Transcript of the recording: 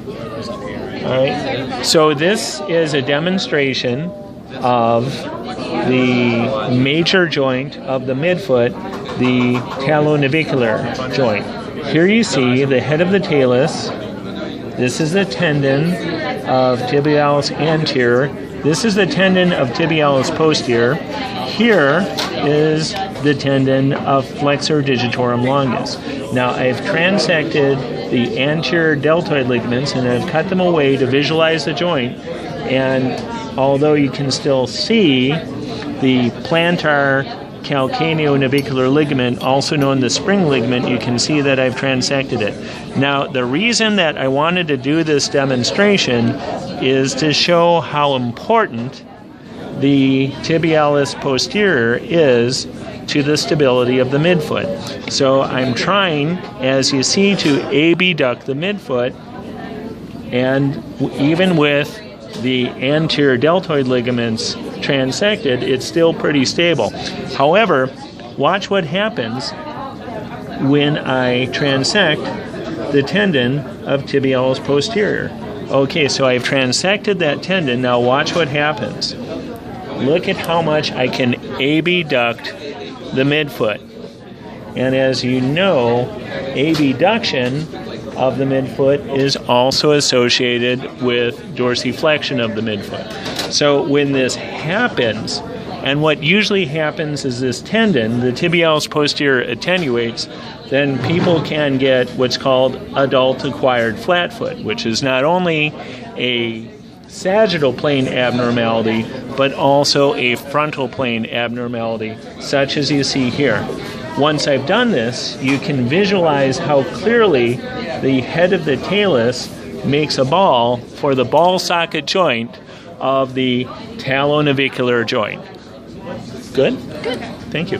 All right. So this is a demonstration of the major joint of the midfoot, the talonavicular joint. Here you see the head of the talus. This is the tendon of tibialis anterior. This is the tendon of tibialis posterior. Here is the tendon of flexor digitorum longus. Now I've transected the anterior deltoid ligaments and I've cut them away to visualize the joint. And although you can still see the plantar calcaneonavicular ligament, also known as the spring ligament, you can see that I've transected it. Now, the reason that I wanted to do this demonstration is to show how important the tibialis posterior is to the stability of the midfoot. So I'm trying, as you see, to abduct the midfoot, and even with the anterior deltoid ligaments transected, it's still pretty stable. However, watch what happens when I transect the tendon of tibialis posterior. Okay, so I've transected that tendon. Now watch what happens. Look at how much I can abduct the midfoot. And as you know, abduction of the midfoot is also associated with dorsiflexion of the midfoot. So when this happens, and what usually happens is this tendon, the tibialis posterior, attenuates, then people can get what's called adult acquired flat foot, which is not only a sagittal plane abnormality, but also a frontal plane abnormality, such as you see here. Once I've done this, you can visualize how clearly the head of the talus makes a ball for the ball socket joint of the talonavicular joint. Good? Good. Thank you.